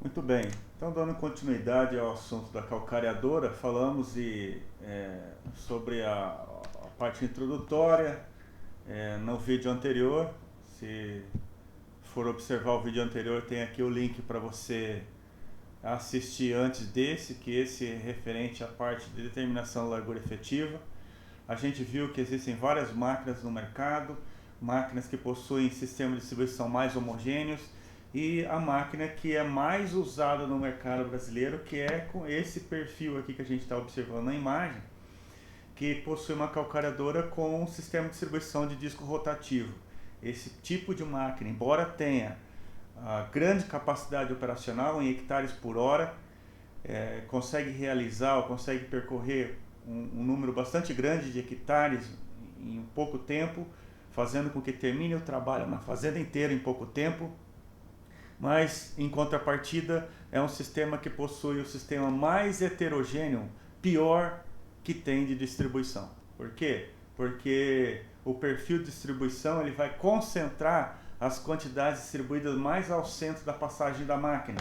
Muito bem, então dando continuidade ao assunto da calcareadora, falamos sobre a parte introdutória no vídeo anterior. Se for observar o vídeo anterior, tem aqui o link para você assistir antes desse, que esse é referente à parte de determinação da largura efetiva. A gente viu que existem várias máquinas no mercado, máquinas que possuem sistemas de distribuição mais homogêneos, e a máquina que é mais usada no mercado brasileiro, que é com esse perfil aqui que a gente está observando na imagem, que possui uma calcareadora com um sistema de distribuição de disco rotativo. Esse tipo de máquina, embora tenha a grande capacidade operacional em hectares por hora, consegue realizar ou consegue percorrer um número bastante grande de hectares em pouco tempo, fazendo com que termine o trabalho na fazenda inteira em pouco tempo. Mas, em contrapartida, é um sistema que possui o sistema mais heterogêneo, pior que tem de distribuição. Por quê? Porque o perfil de distribuição ele vai concentrar as quantidades distribuídas mais ao centro da passagem da máquina.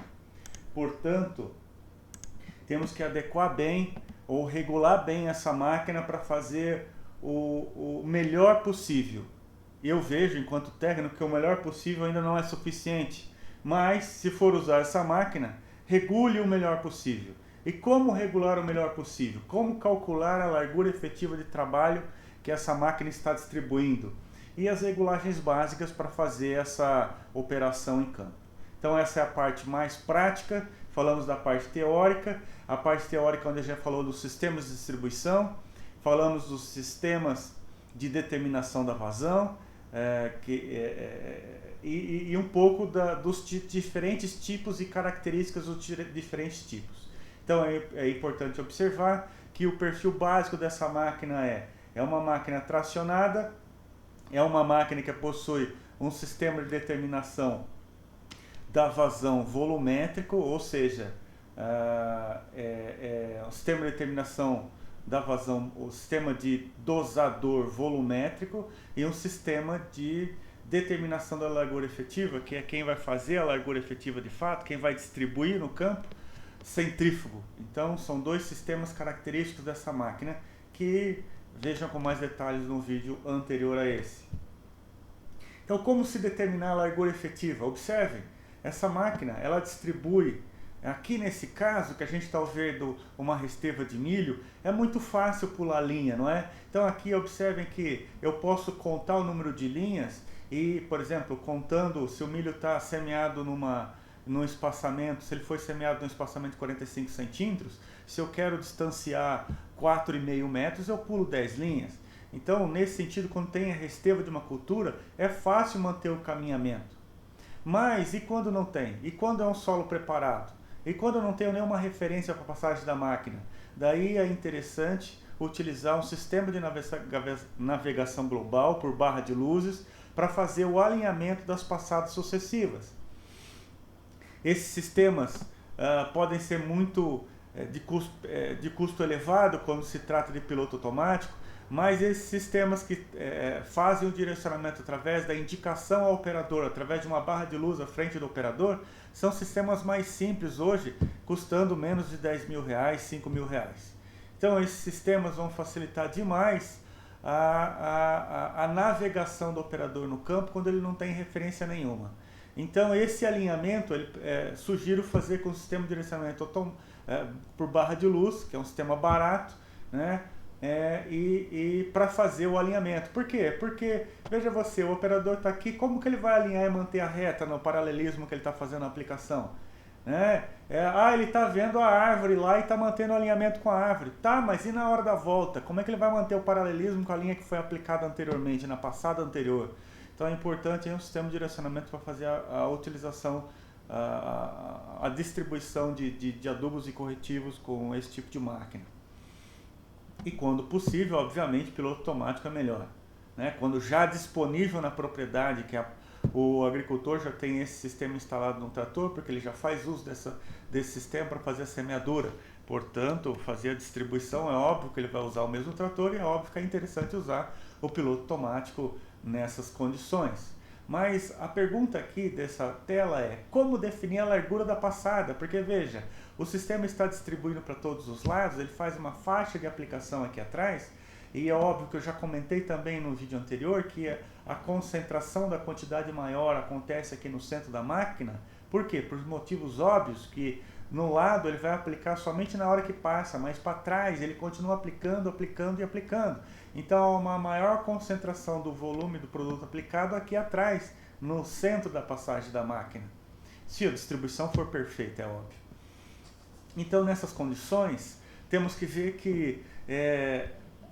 Portanto, temos que adequar bem ou regular bem essa máquina para fazer o melhor possível. Eu vejo, enquanto técnico, que o melhor possível ainda não é suficiente. Mas, se for usar essa máquina, regule o melhor possível. E como regular o melhor possível? Como calcular a largura efetiva de trabalho que essa máquina está distribuindo? E as regulagens básicas para fazer essa operação em campo. Então essa é a parte mais prática. Falamos da parte teórica. A parte teórica onde a gente falou dos sistemas de distribuição. Falamos dos sistemas de determinação da vazão. E um pouco dos diferentes tipos e características dos diferentes tipos. Então é importante observar que o perfil básico dessa máquina é uma máquina tracionada, é uma máquina que possui um sistema de determinação da vazão volumétrico, ou seja, o sistema de determinação da vazão, o sistema de dosador volumétrico, e um sistema de determinação da largura efetiva, que é quem vai fazer a largura efetiva de fato, quem vai distribuir no campo, centrífugo. Então são dois sistemas característicos dessa máquina que vejam com mais detalhes no vídeo anterior a esse. Então, como se determinar a largura efetiva? Observem, essa máquina ela distribui. Aqui nesse caso, que a gente está vendo uma resteva de milho, é muito fácil pular linha, não é? Então aqui observem que eu posso contar o número de linhas e, por exemplo, contando se o milho está semeado num espaçamento, se ele foi semeado num espaçamento de 45 centímetros, se eu quero distanciar 4,5 metros, eu pulo 10 linhas. Então, nesse sentido, quando tem a resteva de uma cultura, é fácil manter o caminhamento. Mas, e quando não tem? E quando é um solo preparado? E quando eu não tenho nenhuma referência para a passagem da máquina? Daí é interessante utilizar um sistema de navegação global por barra de luzes para fazer o alinhamento das passadas sucessivas. Esses sistemas podem ser muito de custo elevado quando se trata de piloto automático, mas esses sistemas que fazem o direcionamento através da indicação ao operador, através de uma barra de luz à frente do operador, são sistemas mais simples hoje, custando menos de 10 mil reais, 5 mil reais. Então esses sistemas vão facilitar demais a navegação do operador no campo quando ele não tem referência nenhuma. Então esse alinhamento, sugiro fazer com o sistema de direcionamento por barra de luz, que é um sistema barato, né? E para fazer o alinhamento. Por quê? Porque, veja você, o operador está aqui, como que ele vai alinhar e manter a reta no paralelismo que ele está fazendo a aplicação? Ele está vendo a árvore lá e está mantendo o alinhamento com a árvore. Tá, mas e na hora da volta? Como é que ele vai manter o paralelismo com a linha que foi aplicada anteriormente, na passada anterior? Então é importante um sistema de direcionamento para fazer a utilização, a distribuição de adubos e corretivos com esse tipo de máquina. E quando possível, obviamente, piloto automático é melhor. Quando já disponível na propriedade, que o agricultor já tem esse sistema instalado no trator, porque ele já faz uso desse sistema para fazer a semeadura. Portanto, fazer a distribuição, é óbvio que ele vai usar o mesmo trator e é óbvio que é interessante usar o piloto automático nessas condições. Mas a pergunta aqui dessa tela é como definir a largura da passada? Porque veja, o sistema está distribuindo para todos os lados, ele faz uma faixa de aplicação aqui atrás, e é óbvio que eu já comentei também no vídeo anterior que a concentração da quantidade maior acontece aqui no centro da máquina. Por quê? Por motivos óbvios, que no lado ele vai aplicar somente na hora que passa, mas para trás ele continua aplicando, aplicando e aplicando. Então há uma maior concentração do volume do produto aplicado aqui atrás, no centro da passagem da máquina. Se a distribuição for perfeita, é óbvio. Então nessas condições, temos que ver que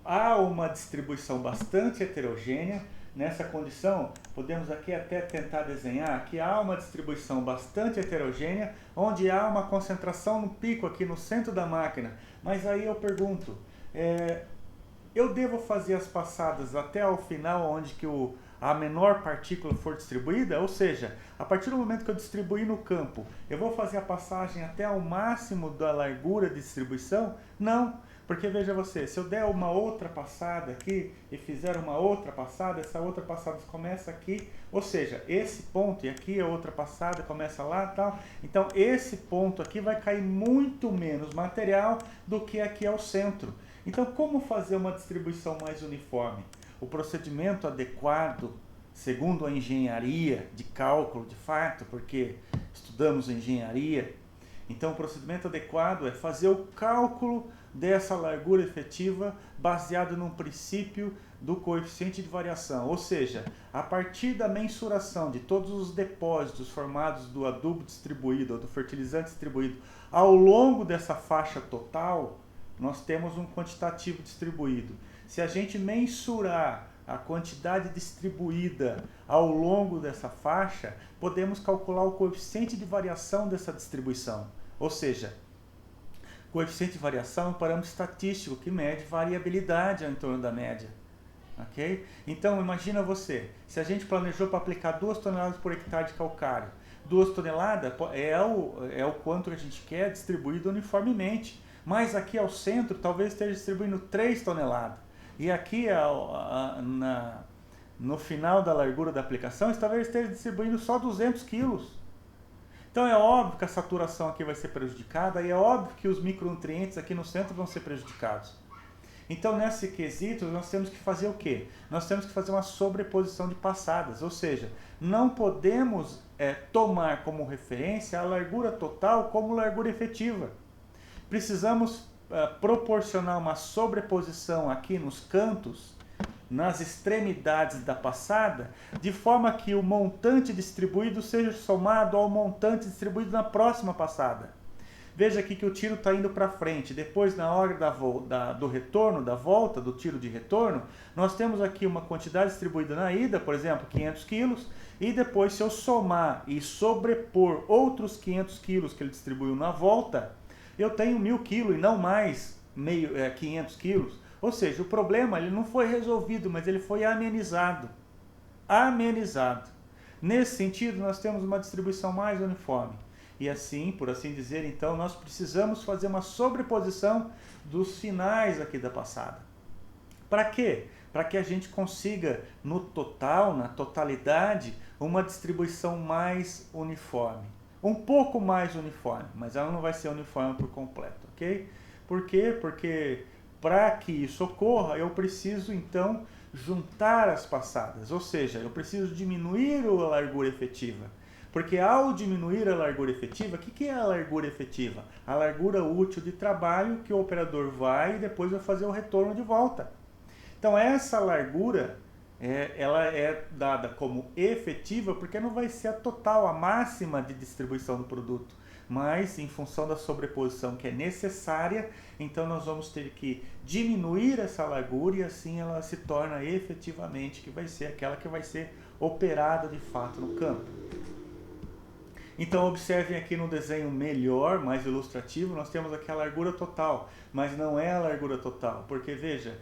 há uma distribuição bastante heterogênea. Nessa condição, podemos aqui até tentar desenhar que há uma distribuição bastante heterogênea, onde há uma concentração no pico aqui no centro da máquina. Mas aí eu pergunto, eu devo fazer as passadas até o final, onde que a menor partícula for distribuída? Ou seja, a partir do momento que eu distribuir no campo, eu vou fazer a passagem até o máximo da largura de distribuição? Não. Porque veja você, se eu der uma outra passada aqui e fizer uma outra passada, essa outra passada começa aqui, ou seja, esse ponto e aqui a outra passada começa lá e tal. Então esse ponto aqui vai cair muito menos material do que aqui ao centro. Então como fazer uma distribuição mais uniforme? O procedimento adequado, segundo a engenharia de cálculo de fato, porque estudamos engenharia, então o procedimento adequado é fazer o cálculo dessa largura efetiva baseado num princípio do coeficiente de variação, ou seja, a partir da mensuração de todos os depósitos formados do adubo distribuído ou do fertilizante distribuído ao longo dessa faixa total, nós temos um quantitativo distribuído. Se a gente mensurar a quantidade distribuída ao longo dessa faixa, podemos calcular o coeficiente de variação dessa distribuição, ou seja, coeficiente de variação é um parâmetro estatístico que mede variabilidade em torno da média. Okay? Então, imagina você, se a gente planejou para aplicar 2 toneladas por hectare de calcário, 2 toneladas é o quanto que a gente quer distribuído uniformemente. Mas aqui ao centro, talvez esteja distribuindo 3 toneladas. E aqui no final da largura da aplicação, talvez esteja distribuindo só 200 quilos. Então é óbvio que a saturação aqui vai ser prejudicada e é óbvio que os micronutrientes aqui no centro vão ser prejudicados. Então nesse quesito nós temos que fazer o quê? Nós temos que fazer uma sobreposição de passadas, ou seja, não podemos tomar como referência a largura total como largura efetiva. Precisamos proporcionar uma sobreposição aqui nos cantos, nas extremidades da passada, de forma que o montante distribuído seja somado ao montante distribuído na próxima passada. Veja aqui que o tiro está indo para frente. Depois, na hora do retorno, da volta do tiro de retorno, nós temos aqui uma quantidade distribuída na ida, por exemplo, 500 quilos, e depois, se eu somar e sobrepor outros 500 quilos que ele distribuiu na volta, eu tenho 1000 quilos e não mais 500 quilos. Ou seja, o problema ele não foi resolvido, mas ele foi amenizado. Amenizado. Nesse sentido, nós temos uma distribuição mais uniforme. E assim, por assim dizer, então, nós precisamos fazer uma sobreposição dos finais aqui da passada. Para quê? Para que a gente consiga, no total, na totalidade, uma distribuição mais uniforme. Um pouco mais uniforme, mas ela não vai ser uniforme por completo, ok? Por quê? Porque para que isso ocorra, eu preciso então juntar as passadas, ou seja, eu preciso diminuir a largura efetiva. Porque ao diminuir a largura efetiva, o que é a largura efetiva? A largura útil de trabalho que o operador vai e depois vai fazer o retorno de volta. Então essa largura, ela é dada como efetiva porque não vai ser a total, a máxima de distribuição do produto. Mas em função da sobreposição que é necessária, então nós vamos ter que diminuir essa largura e assim ela se torna efetivamente, que vai ser aquela que vai ser operada de fato no campo. Então observem aqui no desenho melhor, mais ilustrativo, nós temos aqui a largura total, mas não é a largura total, porque veja,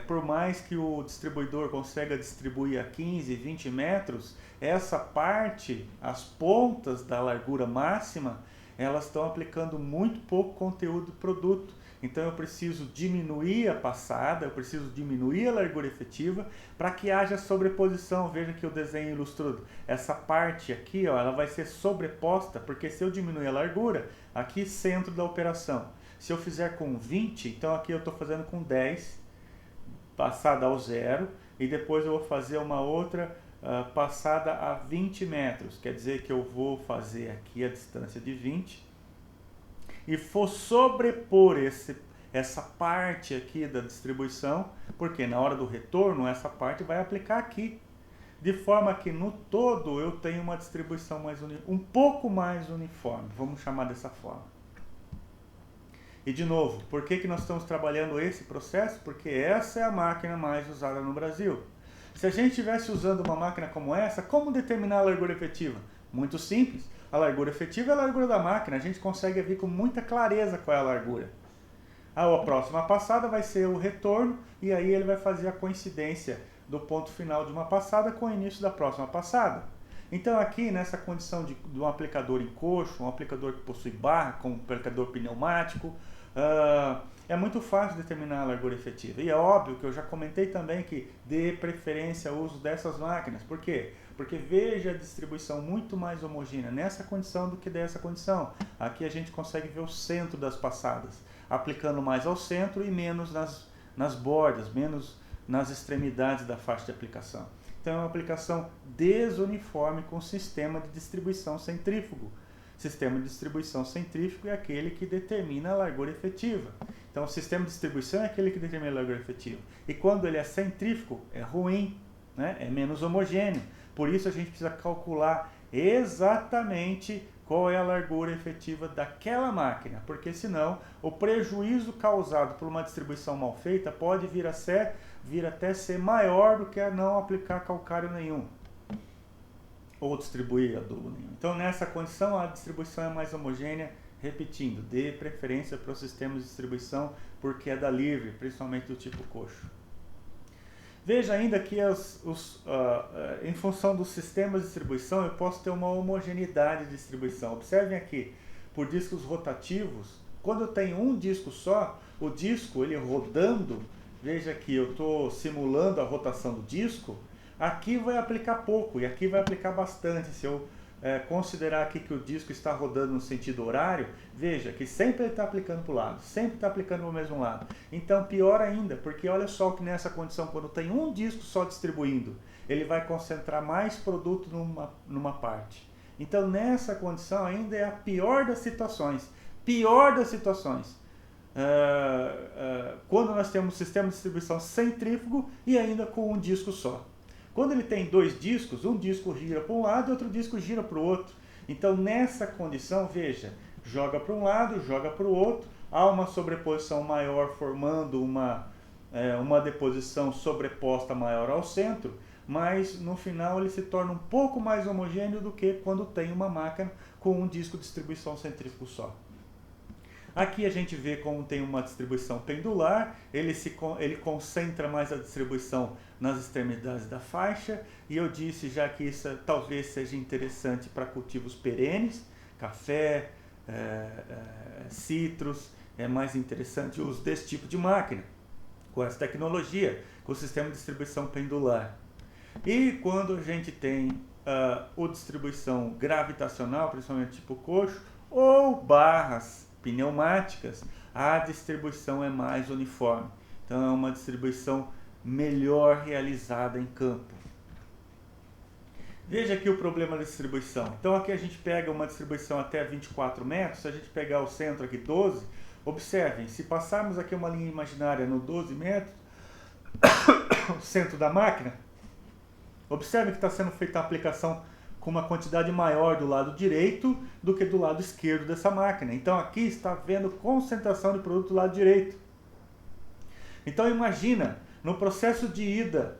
por mais que o distribuidor consiga distribuir a 15, 20 metros, essa parte, as pontas da largura máxima, elas estão aplicando muito pouco conteúdo do produto. Então eu preciso diminuir a passada, eu preciso diminuir a largura efetiva para que haja sobreposição. Veja que o desenho ilustra essa parte aqui, ó, ela vai ser sobreposta, porque se eu diminuir a largura, aqui centro da operação. Se eu fizer com 20, então aqui eu estou fazendo com 10, passada ao zero, e depois eu vou fazer uma outra passada a 20 metros. Quer dizer que eu vou fazer aqui a distância de 20 e for sobrepor essa parte aqui da distribuição, porque na hora do retorno essa parte vai aplicar aqui, de forma que no todo eu tenho uma distribuição um pouco mais uniforme, vamos chamar dessa forma. E de novo, por que nós estamos trabalhando esse processo? Porque essa é a máquina mais usada no Brasil. Se a gente estivesse usando uma máquina como essa, como determinar a largura efetiva? Muito simples. A largura efetiva é a largura da máquina. A gente consegue ver com muita clareza qual é a largura. A próxima passada vai ser o retorno, e aí ele vai fazer a coincidência do ponto final de uma passada com o início da próxima passada. Então aqui, nessa condição de um aplicador em coxo, um aplicador que possui barra, com um aplicador pneumático, é muito fácil determinar a largura efetiva. E é óbvio que eu já comentei também que dê preferência ao uso dessas máquinas. Por quê? Porque veja a distribuição muito mais homogênea nessa condição do que dessa condição. Aqui a gente consegue ver o centro das passadas, aplicando mais ao centro e menos nas bordas, menos nas extremidades da faixa de aplicação. Então é uma aplicação desuniforme com sistema de distribuição centrífugo. Sistema de distribuição centrífugo é aquele que determina a largura efetiva. Então o sistema de distribuição é aquele que determina a largura efetiva. E quando ele é centrífugo, é ruim, né? É menos homogêneo. Por isso a gente precisa calcular exatamente qual é a largura efetiva daquela máquina, porque senão o prejuízo causado por uma distribuição mal feita pode vir até ser maior do que a não aplicar calcário nenhum ou distribuir adubo nenhum. Então nessa condição a distribuição é mais homogênea. Repetindo, dê preferência para os sistemas de distribuição por queda livre, principalmente do tipo coxo. Veja ainda que em função dos sistemas de distribuição eu posso ter uma homogeneidade de distribuição. Observem aqui, por discos rotativos, quando eu tenho um disco só, o disco ele rodando, veja que eu estou simulando a rotação do disco, aqui vai aplicar pouco e aqui vai aplicar bastante. Se eu considerar aqui que o disco está rodando no sentido horário, veja que sempre ele está aplicando para o lado, sempre está aplicando para o mesmo lado. Então pior ainda, porque olha só que nessa condição, quando tem um disco só distribuindo, ele vai concentrar mais produto numa parte. Então nessa condição ainda é a pior das situações. Pior das situações. Quando nós temos um sistema de distribuição centrífugo e ainda com um disco só. Quando ele tem dois discos, um disco gira para um lado e outro disco gira para o outro. Então nessa condição, veja, joga para um lado, joga para o outro, há uma sobreposição maior formando uma deposição sobreposta maior ao centro, mas no final ele se torna um pouco mais homogêneo do que quando tem uma máquina com um disco de distribuição centrífugo só. Aqui a gente vê como tem uma distribuição pendular, ele concentra mais a distribuição nas extremidades da faixa, e eu disse já que isso talvez seja interessante para cultivos perenes, café, citros, é mais interessante o uso desse tipo de máquina, com essa tecnologia, com o sistema de distribuição pendular. E quando a gente tem a distribuição gravitacional, principalmente tipo coxo, ou barras pneumáticas, a distribuição é mais uniforme. Então é uma distribuição melhor realizada em campo. Veja aqui o problema da distribuição. Então aqui a gente pega uma distribuição até 24 metros, se a gente pegar o centro aqui 12, observem, se passarmos aqui uma linha imaginária no 12 metros, o centro da máquina, observem que está sendo feita a aplicação com uma quantidade maior do lado direito do que do lado esquerdo dessa máquina. Então aqui está havendo concentração de produto do lado direito. Então imagina, no processo de ida,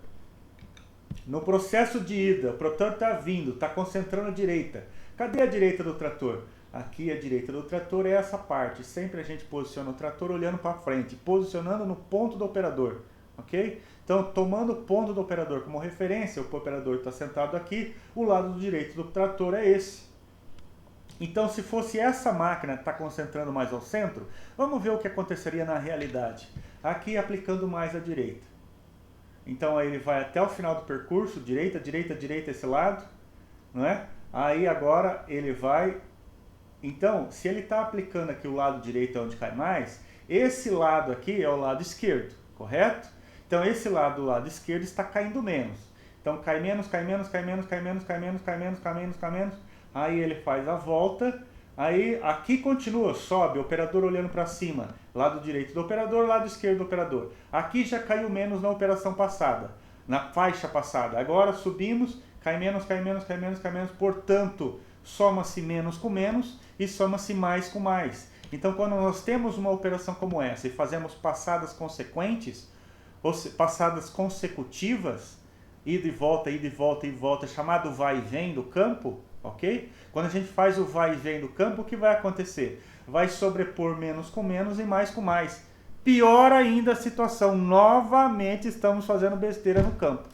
o trator está vindo, está concentrando a direita. Cadê a direita do trator? Aqui a direita do trator é essa parte. Sempre a gente posiciona o trator olhando para frente, posicionando no ponto do operador. Ok? Então, tomando o ponto do operador como referência, o operador está sentado aqui, o lado direito do trator é esse. Então, se fosse essa máquina que está concentrando mais ao centro, vamos ver o que aconteceria na realidade. Aqui aplicando mais à direita. Então aí ele vai até o final do percurso, direita, direita, direita esse lado, não é? Aí agora ele vai... Então, se ele está aplicando aqui o lado direito é onde cai mais, esse lado aqui é o lado esquerdo, correto? Então esse lado do lado esquerdo está caindo menos. Então cai menos, cai menos, cai menos, cai menos, cai menos, cai menos, cai menos, cai menos. Aí ele faz a volta, aí aqui continua, sobe, o operador olhando para cima, lado direito do operador, lado esquerdo do operador. Aqui já caiu menos na operação passada, na faixa passada. Agora subimos, cai menos, cai menos, cai menos, cai menos, portanto, soma-se menos com menos e soma-se mais com mais. Então, quando nós temos uma operação como essa e fazemos passadas consequentes, ou passadas consecutivas, ida e volta, ida e volta, ida e volta, chamado vai e vem do campo, ok? Quando a gente faz o vai e vem do campo, o que vai acontecer? Vai sobrepor menos com menos e mais com mais. Pior ainda a situação, novamente estamos fazendo besteira no campo.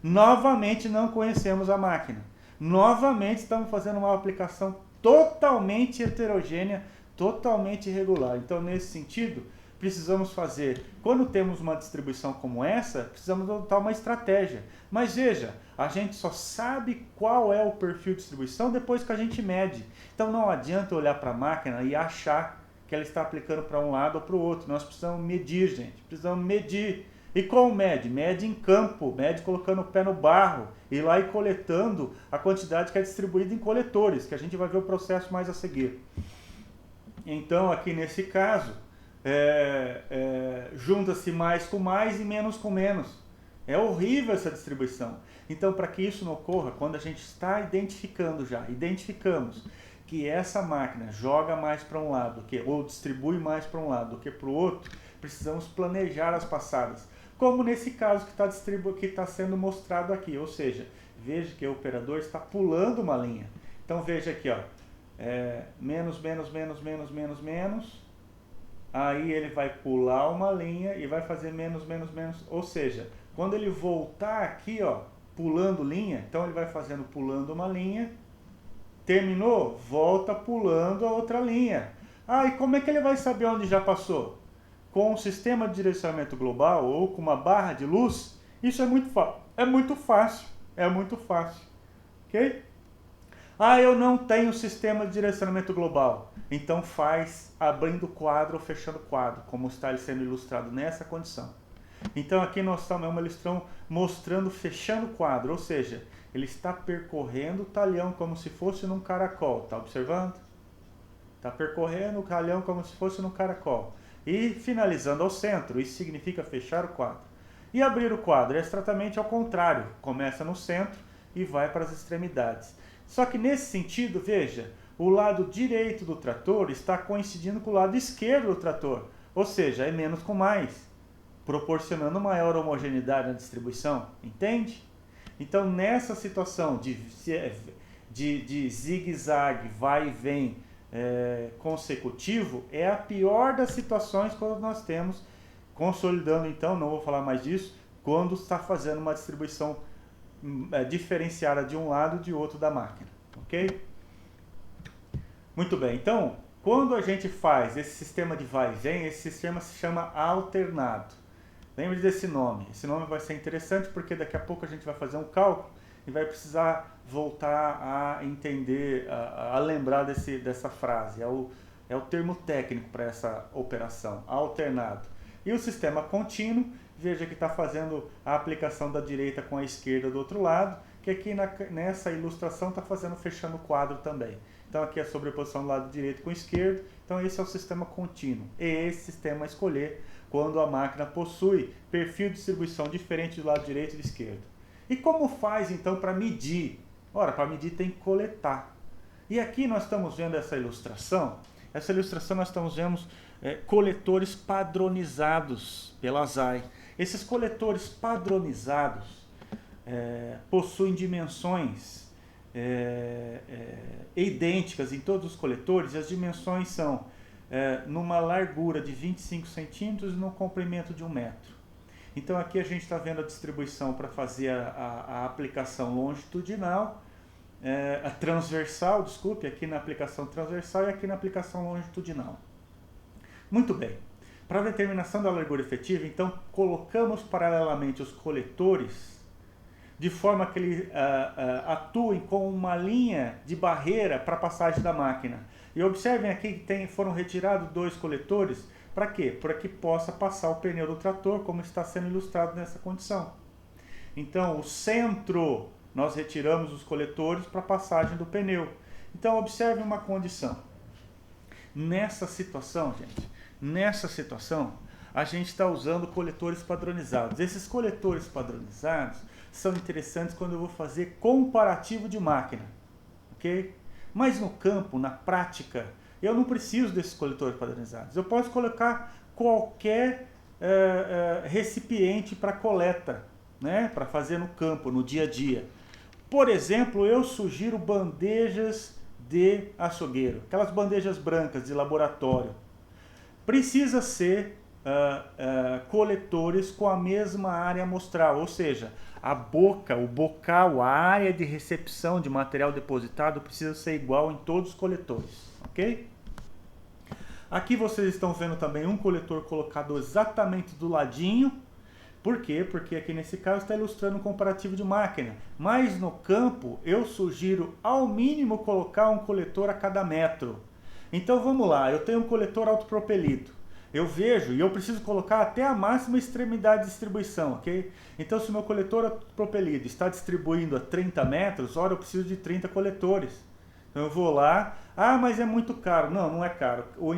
Novamente não conhecemos a máquina. Novamente estamos fazendo uma aplicação totalmente heterogênea, totalmente irregular. Então, nesse sentido, precisamos fazer, quando temos uma distribuição como essa, precisamos adotar uma estratégia. Mas veja, a gente só sabe qual é o perfil de distribuição depois que a gente mede. Então não adianta olhar para a máquina e achar que ela está aplicando para um lado ou para o outro. Nós precisamos medir, gente. Precisamos medir. E como mede? Mede em campo, mede colocando o pé no barro, e lá e coletando a quantidade que é distribuída em coletores, que a gente vai ver o processo mais a seguir. Então aqui nesse caso, junta-se mais com mais e menos com menos. É horrível essa distribuição. Então, para que isso não ocorra, quando a gente está identificamos que essa máquina joga mais para um lado, ou distribui mais para um lado do que para o outro, precisamos planejar as passadas. Como nesse caso que está sendo mostrado aqui, ou seja, veja que o operador está pulando uma linha. Então veja aqui, ó, menos, menos, menos, menos, menos, menos. Aí ele vai pular uma linha e vai fazer menos, menos, menos. Ou seja, quando ele voltar aqui, ó, pulando linha, então ele vai fazendo pulando uma linha. Terminou? Volta pulando a outra linha. Ah, e como é que ele vai saber onde já passou? Com um sistema de direcionamento global ou com uma barra de luz, isso é muito fácil. É muito fácil. Ok? Ah, eu não tenho sistema de direcionamento global. Então faz abrindo quadro ou fechando quadro, como está sendo ilustrado nessa condição. Então aqui nós estamos mostrando fechando quadro, ou seja, ele está percorrendo o talhão como se fosse num caracol. Está observando? Está percorrendo o talhão como se fosse num caracol. E finalizando ao centro, isso significa fechar o quadro. E abrir o quadro é exatamente ao contrário, começa no centro e vai para as extremidades. Só que nesse sentido, veja, o lado direito do trator está coincidindo com o lado esquerdo do trator, ou seja, é menos com mais, proporcionando maior homogeneidade na distribuição, entende? Então nessa situação de zigue-zague, vai e vem consecutivo, é a pior das situações quando nós temos, consolidando então, não vou falar mais disso, quando está fazendo uma distribuição diferenciada de um lado e de outro da máquina, ok? Muito bem, então, quando a gente faz esse sistema de vai e vem, esse sistema se chama alternado. Lembre desse nome. Esse nome vai ser interessante porque daqui a pouco a gente vai fazer um cálculo e vai precisar voltar a entender, a lembrar dessa frase. É o termo técnico para essa operação, alternado. E o sistema contínuo, veja que está fazendo a aplicação da direita com a esquerda do outro lado, que aqui nessa ilustração está fechando o quadro também. Então aqui é a sobreposição do lado direito com o esquerdo, então esse é o sistema contínuo. E esse sistema a escolher quando a máquina possui perfil de distribuição diferente do lado direito e do esquerdo. E como faz então para medir? Ora, para medir tem que coletar. E aqui nós estamos vendo essa ilustração nós estamos vendo coletores padronizados pela ZAI. Esses coletores padronizados possuem dimensões idênticas em todos os coletores, e as dimensões são numa largura de 25 centímetros e no comprimento de 1 metro. Então aqui a gente está vendo a distribuição para fazer a aplicação longitudinal, a transversal, desculpe, aqui na aplicação transversal e aqui na aplicação longitudinal. Muito bem. Para a determinação da largura efetiva, então, colocamos paralelamente os coletores de forma que eles atuem como uma linha de barreira para a passagem da máquina. E observem aqui que foram retirados 2 coletores. Para quê? Para que possa passar o pneu do trator, como está sendo ilustrado nessa condição. Então, o centro, nós retiramos os coletores para a passagem do pneu. Então, observe uma condição. Nessa situação, a gente está usando coletores padronizados. Esses coletores padronizados são interessantes quando eu vou fazer comparativo de máquina, ok? Mas no campo, na prática, eu não preciso desses coletores padronizados. Eu posso colocar qualquer recipiente para coleta, né? Para fazer no campo, no dia a dia. Por exemplo, eu sugiro bandejas de açougueiro, aquelas bandejas brancas de laboratório. Precisa ser coletores com a mesma área amostral, ou seja, a boca, o bocal, a área de recepção de material depositado precisa ser igual em todos os coletores, ok? Aqui vocês estão vendo também um coletor colocado exatamente do ladinho. Por quê? Porque aqui nesse caso está ilustrando um comparativo de máquina. Mas no campo eu sugiro ao mínimo colocar um coletor a cada metro. Então vamos lá, eu tenho um coletor autopropelido. Eu vejo e eu preciso colocar até a máxima extremidade de distribuição, ok? Então se o meu coletor autopropelido está distribuindo a 30 metros, ora eu preciso de 30 coletores. Então eu vou lá, mas é muito caro. Não, não é caro. O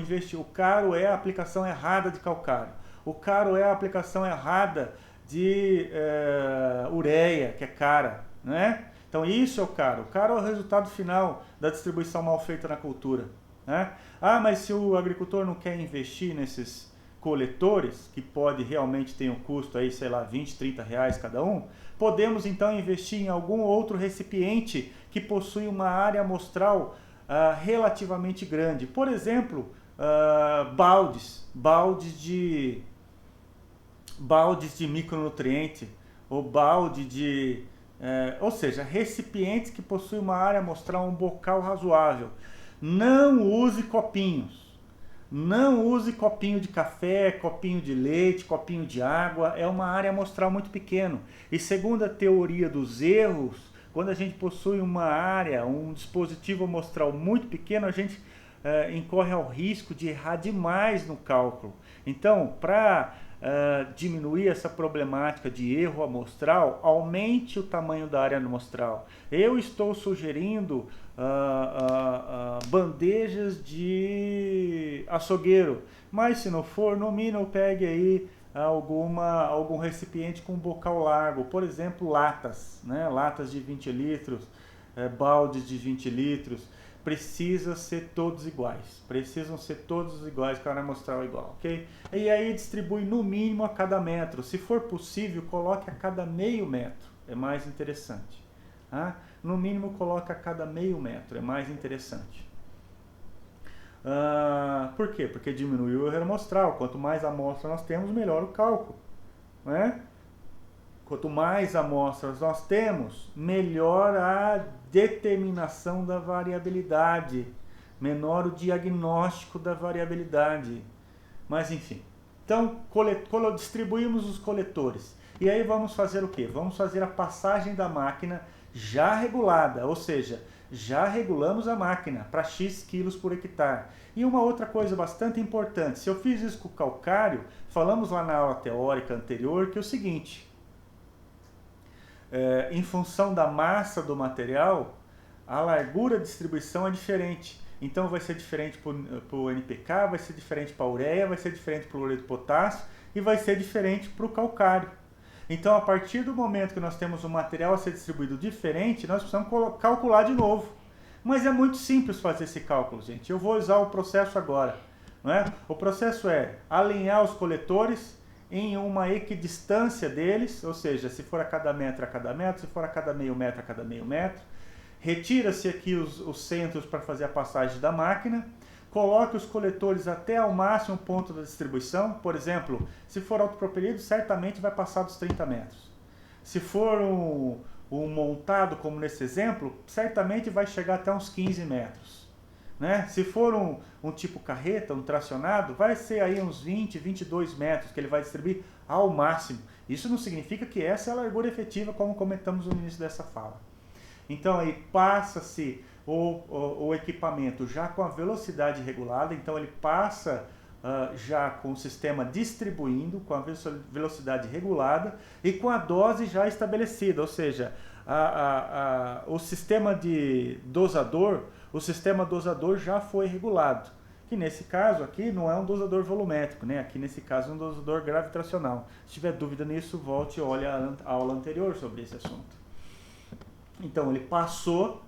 caro é a aplicação errada de calcário. O caro é a aplicação errada de ureia, que é cara, né? Então isso é o caro. O caro é o resultado final da distribuição mal feita na cultura, né? Mas se o agricultor não quer investir nesses coletores, que pode realmente ter um custo aí, sei lá, 20, 30 reais cada um, podemos então investir em algum outro recipiente que possui uma área amostral relativamente grande. Por exemplo, baldes de micronutriente, ou balde de... ou seja, recipientes que possuem uma área amostral, um bocal razoável. Não use copinhos. Não use copinho de café, copinho de leite, copinho de água. É uma área amostral muito pequena. E segundo a teoria dos erros, quando a gente possui uma área, um dispositivo amostral muito pequeno, a gente incorre ao risco de errar demais no cálculo. Então, para diminuir essa problemática de erro amostral, aumente o tamanho da área amostral. Eu estou sugerindo bandejas de açougueiro, mas se não for, no mínimo pegue aí algum recipiente com bocal largo, por exemplo, latas, né? Latas de 20 litros, baldes de 20 litros. Precisa ser todos iguais, precisam ser todos iguais, com a área amostral igual, ok? E aí distribui no mínimo a cada metro, se for possível coloque a cada meio metro, é mais interessante, tá? No mínimo coloque a cada meio metro, é mais interessante. Por quê? Porque diminui o erro amostral, quanto mais amostra nós temos, melhor o cálculo, né? Quanto mais amostras nós temos, melhor a determinação da variabilidade, menor o diagnóstico da variabilidade. Mas enfim, então distribuímos os coletores. E aí vamos fazer o quê? Vamos fazer a passagem da máquina já regulada, ou seja, já regulamos a máquina para X quilos por hectare. E uma outra coisa bastante importante, se eu fiz isso com o calcário, falamos lá na aula teórica anterior que é o seguinte... em função da massa do material, a largura de distribuição é diferente. Então vai ser diferente para o NPK, vai ser diferente para a ureia, vai ser diferente para o cloreto de potássio e vai ser diferente para o calcário. Então a partir do momento que nós temos um material a ser distribuído diferente, nós precisamos calcular de novo. Mas é muito simples fazer esse cálculo, gente. Eu vou usar o processo agora, não é? O processo é alinhar os coletores em uma equidistância deles, ou seja, se for a cada metro, se for a cada meio metro. Retira-se aqui os centros para fazer a passagem da máquina, coloque os coletores até ao máximo ponto da distribuição, por exemplo, se for autopropelido, certamente vai passar dos 30 metros. Se for o montado, como nesse exemplo, certamente vai chegar até uns 15 metros. Né? Se for um tipo carreta, um tracionado, vai ser aí uns 20, 22 metros que ele vai distribuir ao máximo. Isso não significa que essa é a largura efetiva, como comentamos no início dessa fala. Então aí passa-se o equipamento já com a velocidade regulada, então ele passa já com o sistema distribuindo, com a velocidade regulada e com a dose já estabelecida, ou seja, o sistema dosador já foi regulado, que nesse caso aqui não é um dosador volumétrico, né? Aqui nesse caso é um dosador gravitacional. Se tiver dúvida nisso, volte e olhe a aula anterior sobre esse assunto. Então ele passou,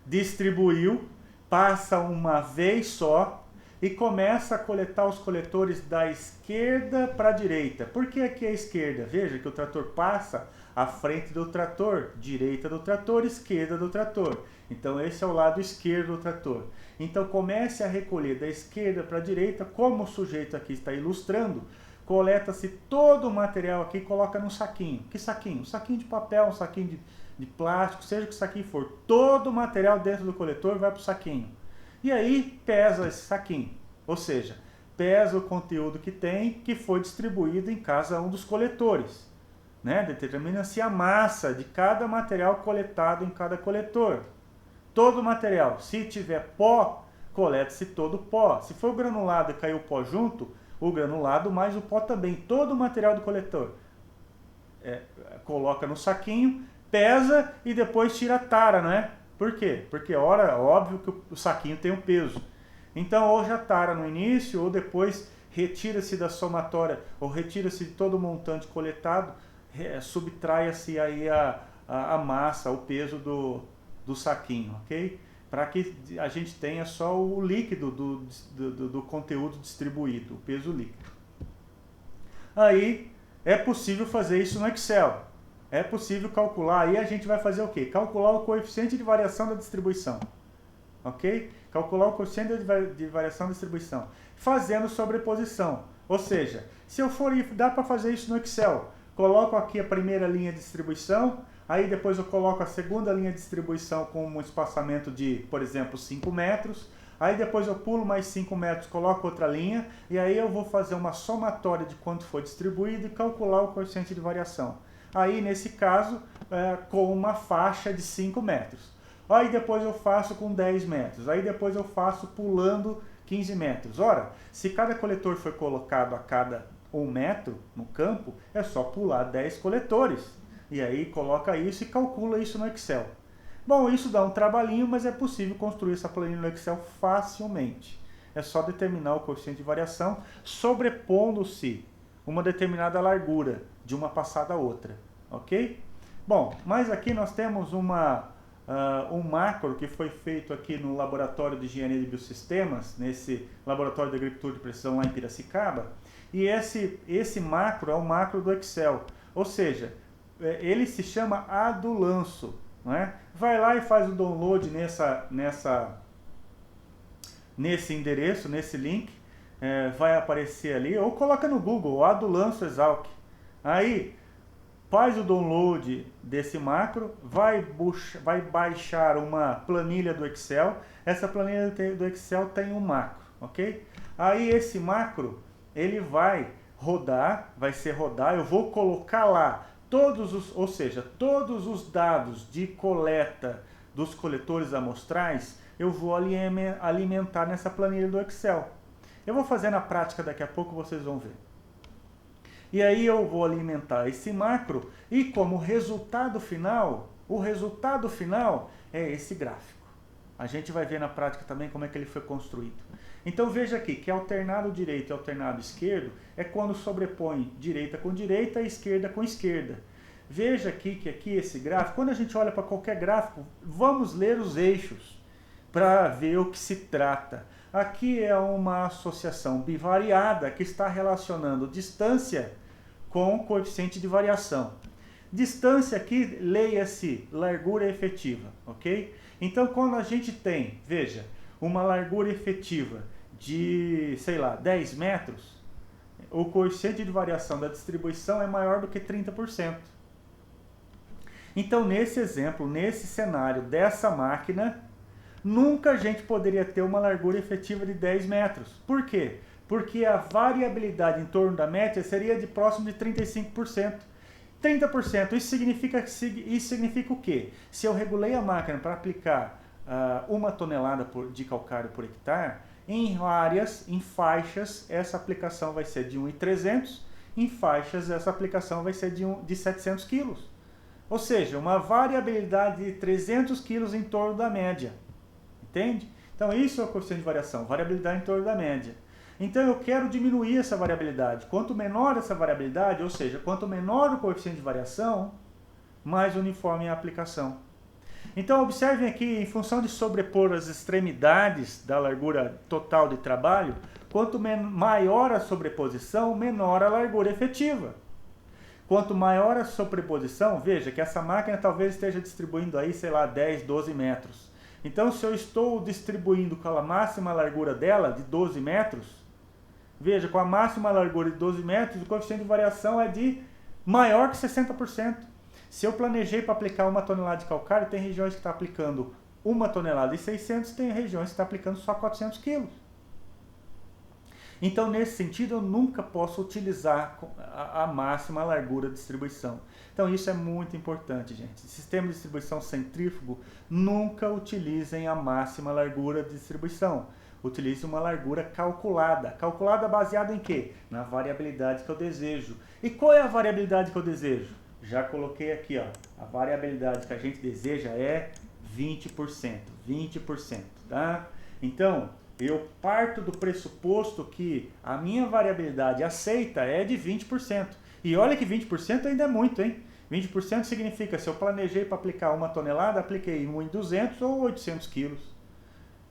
distribuiu, passa uma vez só e começa a coletar os coletores da esquerda para a direita. Por que aqui é a esquerda? Veja que o trator passa à frente do trator, direita do trator, esquerda do trator. Então esse é o lado esquerdo do trator. Então comece a recolher da esquerda para a direita, como o sujeito aqui está ilustrando, coleta-se todo o material aqui e coloca num saquinho. Que saquinho? Um saquinho de papel, um saquinho de plástico, seja o que saquinho for. Todo o material dentro do coletor vai para o saquinho. E aí pesa esse saquinho, ou seja, pesa o conteúdo que tem, que foi distribuído em cada um dos coletores. Né? Determina-se a massa de cada material coletado em cada coletor. Todo o material, se tiver pó, coleta-se todo o pó. Se for granulado e caiu o pó junto, o granulado mais o pó também. Todo o material do coletor coloca no saquinho, pesa e depois tira a tara, não é? Por quê? Porque óbvio que o saquinho tem um peso. Então, ou já tara no início, ou depois retira-se da somatória, ou retira-se de todo o montante coletado, subtrai-se aí a massa, o peso do saquinho, ok? Para que a gente tenha só o líquido do conteúdo distribuído, o peso líquido. Aí, é possível fazer isso no Excel. É possível calcular, aí a gente vai fazer o quê? Calcular o coeficiente de variação da distribuição. Ok? Calcular o coeficiente de variação da distribuição. Fazendo sobreposição. Ou seja, se eu for, dá para fazer isso no Excel. Coloco aqui a primeira linha de distribuição, aí depois eu coloco a segunda linha de distribuição com um espaçamento de, por exemplo, 5 metros. Aí depois eu pulo mais 5 metros, coloco outra linha, e aí eu vou fazer uma somatória de quanto foi distribuído e calcular o coeficiente de variação. Aí, nesse caso, com uma faixa de 5 metros. Aí depois eu faço com 10 metros. Aí depois eu faço pulando 15 metros. Ora, se cada coletor foi colocado a cada 1 metro no campo, é só pular 10 coletores. E aí coloca isso e calcula isso no Excel. Bom, isso dá um trabalhinho, mas é possível construir essa planilha no Excel facilmente. É só determinar o coeficiente de variação, sobrepondo-se uma determinada largura de uma passada a outra, ok? Bom, mas aqui nós temos um macro que foi feito aqui no Laboratório de Engenharia de Biosistemas, nesse Laboratório de Agricultura de Precisão lá em Piracicaba, e esse macro é o macro do Excel, ou seja, ele se chama adulanço, não é? Vai lá e faz o download nesse endereço, nesse link, vai aparecer ali, ou coloca no Google, Adulanço Exalc. Aí, faz o download desse macro, vai baixar uma planilha do Excel. Essa planilha do Excel tem um macro, ok? Aí esse macro, ele vai ser rodar, eu vou colocar lá todos os dados de coleta dos coletores amostrais, eu vou alimentar nessa planilha do Excel. Eu vou fazer na prática daqui a pouco, vocês vão ver. E aí eu vou alimentar esse macro e como resultado final, o resultado final é esse gráfico. A gente vai ver na prática também como é que ele foi construído. Então veja aqui que alternado direito e alternado esquerdo é quando sobrepõe direita com direita e esquerda com esquerda. Veja aqui que aqui esse gráfico, quando a gente olha para qualquer gráfico, vamos ler os eixos para ver o que se trata. Aqui é uma associação bivariada que está relacionando distância com coeficiente de variação. Distância aqui, leia-se largura efetiva, ok? Então, quando a gente tem, veja, uma largura efetiva de, sei lá, 10 metros, o coeficiente de variação da distribuição é maior do que 30%. Então, nesse exemplo, nesse cenário dessa máquina, nunca a gente poderia ter uma largura efetiva de 10 metros. Por quê? Porque a variabilidade em torno da média seria de próximo de 35%. 30%, isso significa o quê? Se eu regulei a máquina para aplicar 1 tonelada de calcário por hectare, em faixas, essa aplicação vai ser de 1.300, em faixas, essa aplicação vai ser de 700 quilos. Ou seja, uma variabilidade de 300 quilos em torno da média. Entende? Então, isso é o coeficiente de variação, variabilidade em torno da média. Então, eu quero diminuir essa variabilidade. Quanto menor essa variabilidade, ou seja, quanto menor o coeficiente de variação, mais uniforme é a aplicação. Então, observem aqui, em função de sobrepor as extremidades da largura total de trabalho, quanto maior a sobreposição, menor a largura efetiva. Quanto maior a sobreposição, veja que essa máquina talvez esteja distribuindo aí, sei lá, 10, 12 metros. Então, se eu estou distribuindo com a máxima largura dela, de 12 metros, veja, com a máxima largura de 12 metros, o coeficiente de variação é de maior que 60%. Se eu planejei para aplicar 1 tonelada de calcário, tem regiões que estão aplicando 1 tonelada e 600, tem regiões que estão aplicando só 400 quilos. Então, nesse sentido, eu nunca posso utilizar a máxima largura de distribuição. Então, isso é muito importante, gente. Sistema de distribuição centrífugo, nunca utilizem a máxima largura de distribuição. Utilize uma largura calculada. Calculada baseada em quê? Na variabilidade que eu desejo. E qual é a variabilidade que eu desejo? Já coloquei aqui, ó. A variabilidade que a gente deseja é 20%. 20%, tá? Então, eu parto do pressuposto que a minha variabilidade aceita é de 20%. E olha que 20% ainda é muito, hein? 20% significa, se eu planejei para aplicar 1 tonelada, apliquei 1.200 ou 800 quilos.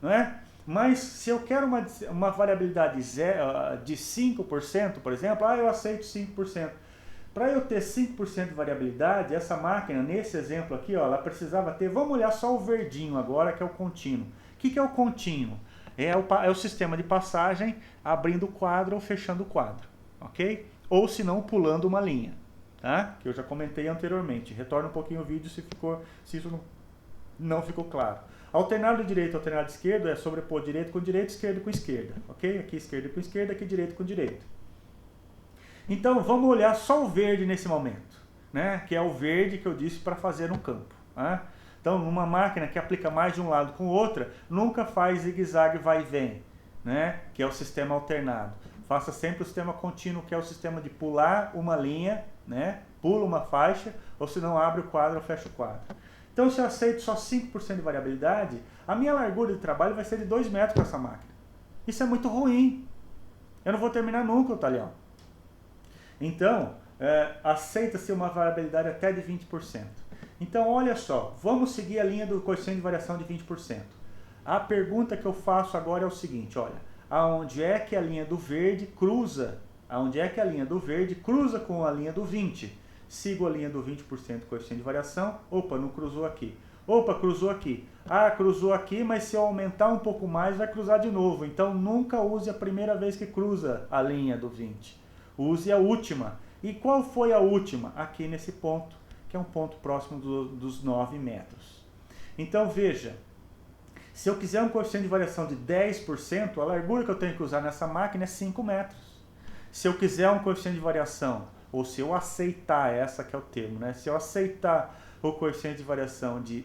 Não é? Mas se eu quero uma variabilidade de 5%, por exemplo, eu aceito 5%. Para eu ter 5% de variabilidade, essa máquina, nesse exemplo aqui, ó, ela precisava ter, vamos olhar só o verdinho agora, que é o contínuo. O que é o contínuo? É o sistema de passagem abrindo o quadro ou fechando o quadro, ok? Ou se não, pulando uma linha, tá? Que eu já comentei anteriormente. Retorna um pouquinho o vídeo se isso não ficou claro. Alternado de direita e alternado de esquerda é sobrepor direito com direito, esquerda com esquerda, ok? Aqui esquerda com esquerda, aqui direito com direito. Então, vamos olhar só o verde nesse momento, né? Que é o verde que eu disse para fazer no campo, né? Então, uma máquina que aplica mais de um lado com outra, nunca faz zigue-zague vai e vem, né? Que é o sistema alternado. Faça sempre o sistema contínuo, que é o sistema de pular uma linha, né? Pula uma faixa, ou se não, abre o quadro ou fecha o quadro. Então, se eu aceito só 5% de variabilidade, a minha largura de trabalho vai ser de 2 metros com essa máquina. Isso é muito ruim. Eu não vou terminar nunca o talhão. Então, aceita-se uma variabilidade até de 20%. Então, olha só, vamos seguir a linha do coeficiente de variação de 20%. A pergunta que eu faço agora é o seguinte, olha, aonde é que a linha do verde cruza? Aonde é que a linha do verde cruza com a linha do 20%? Sigo a linha do 20% coeficiente de variação. Opa, não cruzou aqui. Opa, cruzou aqui. Ah, cruzou aqui, mas se eu aumentar um pouco mais, vai cruzar de novo. Então, nunca use a primeira vez que cruza a linha do 20%. Use a última. E qual foi a última? Aqui nesse ponto, que é um ponto próximo dos 9 metros. Então, veja, se eu quiser um coeficiente de variação de 10%, a largura que eu tenho que usar nessa máquina é 5 metros. Se eu quiser um coeficiente de variação, ou se eu aceitar, essa que é o termo, né? Se eu aceitar o coeficiente de variação de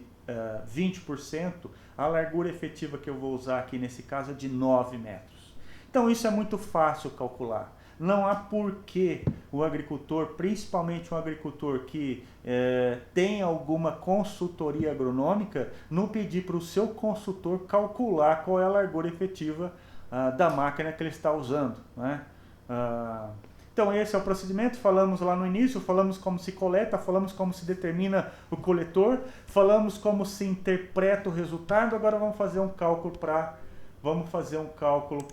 20%, a largura efetiva que eu vou usar aqui nesse caso é de 9 metros. Então, isso é muito fácil calcular. Não há porquê o agricultor, principalmente um agricultor que tem alguma consultoria agronômica, não pedir para o seu consultor calcular qual é a largura efetiva da máquina que ele está usando, né? Então, esse é o procedimento. Falamos lá no início, falamos como se coleta, falamos como se determina o coletor, falamos como se interpreta o resultado. Agora vamos fazer um cálculo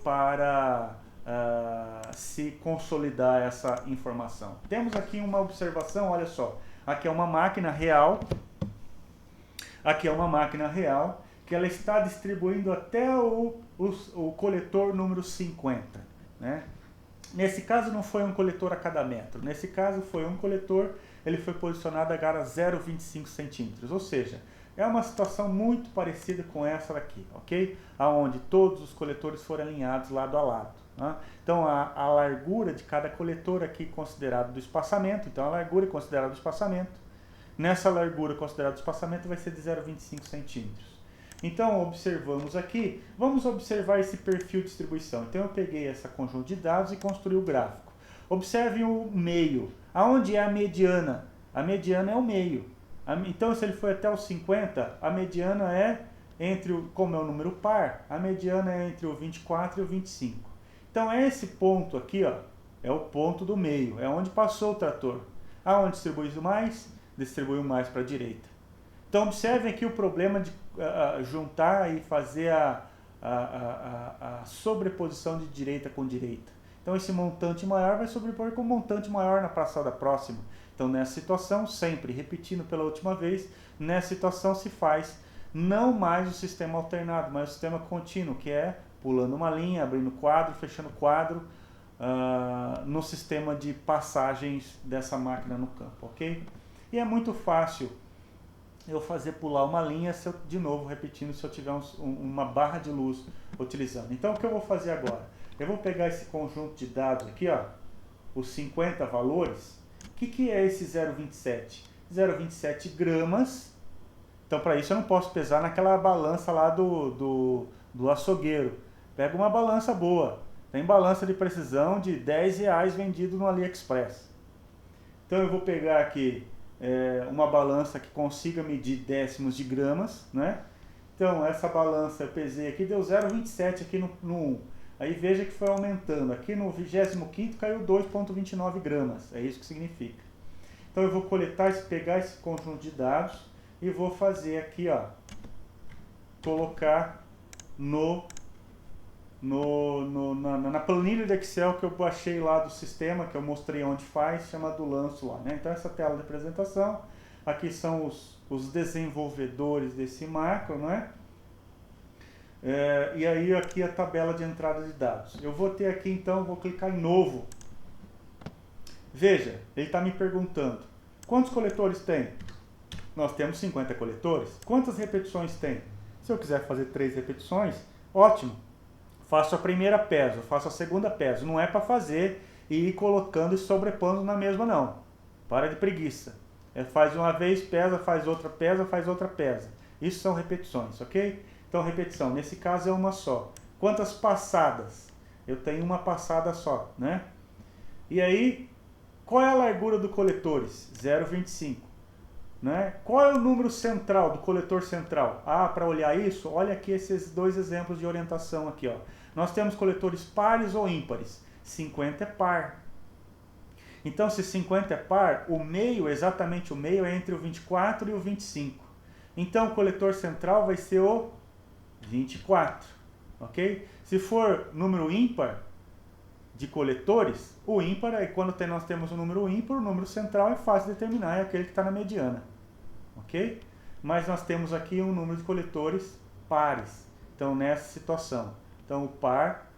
para se consolidar essa informação. Temos aqui uma observação, olha só. Aqui é uma máquina real. Aqui é uma máquina real que ela está distribuindo até o coletor número 50, né? Nesse caso não foi um coletor a cada metro. Nesse caso foi um coletor ele foi posicionado agora a 0,25 centímetros, ou seja, é uma situação muito parecida com essa daqui, ok? Aonde todos os coletores foram alinhados lado a lado. Né? Então a largura de cada coletor aqui considerado do espaçamento, então a largura é considerada do espaçamento, nessa largura considerada do espaçamento vai ser de 0,25 centímetros. Então observamos aqui, vamos observar esse perfil de distribuição. Então eu peguei esse conjunto de dados e construí o gráfico. Observe o meio, aonde é a mediana? A mediana é o meio. Então, se ele foi até os 50, a mediana é entre, como é o número par, a mediana é entre o 24 e o 25. Então, esse ponto aqui, ó, é o ponto do meio, é onde passou o trator. Aonde distribuiu mais? Distribuiu mais para a direita. Então, observem aqui o problema de juntar e fazer a sobreposição de direita com direita. Então, esse montante maior vai sobrepor com um montante maior na passada próxima. Então, nessa situação, sempre repetindo pela última vez, nessa situação se faz não mais o sistema alternado, mas o sistema contínuo, que é pulando uma linha, abrindo quadro, fechando quadro, no sistema de passagens dessa máquina no campo, ok? E é muito fácil eu fazer pular uma linha, se eu, de novo, repetindo, se eu tiver uma barra de luz utilizando. Então, o que eu vou fazer agora? Eu vou pegar esse conjunto de dados aqui, ó, os 50 valores. O que é esse 0,27? 0,27 gramas. Então, para isso, eu não posso pesar naquela balança lá do açougueiro. Pega uma balança boa. Tem balança de precisão de R$10 vendido no AliExpress. Então, eu vou pegar aqui uma balança que consiga medir décimos de gramas, né? Então, essa balança eu pesei aqui, deu 0,27 aqui no 1. Aí veja que foi aumentando. Aqui no 25º caiu 2,29 gramas. É isso que significa. Então eu vou pegar esse conjunto de dados e vou fazer aqui, ó, colocar na planilha de Excel que eu baixei lá do sistema, que eu mostrei onde faz, chamado Lanço lá, né? Então essa tela de apresentação, aqui são os desenvolvedores desse macro, né? E aí aqui a tabela de entrada de dados. Eu vou ter aqui então, vou clicar em novo. Veja, ele está me perguntando, quantos coletores tem? Nós temos 50 coletores. Quantas repetições tem? Se eu quiser fazer 3 repetições, ótimo. Faço a primeira peso, faço a segunda peso. Não é para fazer e ir colocando e sobrepondo na mesma não. Para de preguiça. Faz uma vez, pesa, faz outra pesa, faz outra pesa. Isso são repetições, ok? Então, repetição, nesse caso é uma só. Quantas passadas? Eu tenho uma passada só, né? E aí, qual é a largura do coletores? 0,25. Né? Qual é o número central do coletor central? Para olhar isso, olha aqui esses dois exemplos de orientação aqui, ó. Nós temos coletores pares ou ímpares. 50 é par. Então, se 50 é par, o meio, exatamente o meio, é entre o 24 e o 25. Então, o coletor central vai ser o 24, ok? Se for número ímpar de coletores, o ímpar é quando nós temos um número ímpar, o número central é fácil de determinar, é aquele que está na mediana, ok? Mas nós temos aqui um número de coletores pares, então nessa situação. Então o par,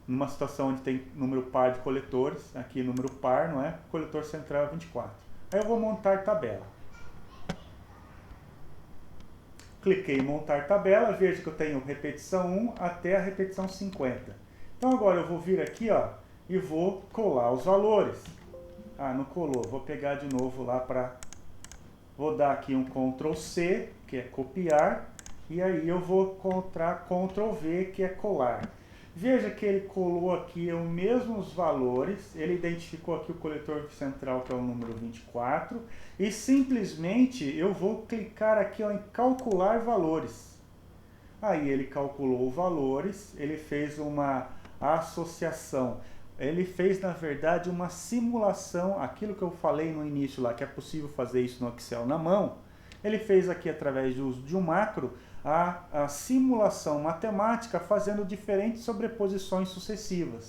numa situação onde tem número par de coletores, aqui número par, não é? O coletor central é 24. Aí eu vou montar tabela. Cliquei em montar tabela, veja que eu tenho repetição 1 até a repetição 50. Então agora eu vou vir aqui, ó, e vou colar os valores. Não colou, vou pegar de novo lá para... Vou dar aqui um Ctrl C, que é copiar, e aí eu vou encontrar Ctrl V, que é colar. Veja que ele colou aqui os mesmos valores, ele identificou aqui o coletor central, que é o número 24, e simplesmente eu vou clicar aqui, ó, em calcular valores. Aí ele calculou valores, ele fez uma associação, ele fez na verdade uma simulação, aquilo que eu falei no início lá, que é possível fazer isso no Excel na mão, ele fez aqui através do uso de um macro, a simulação matemática fazendo diferentes sobreposições sucessivas.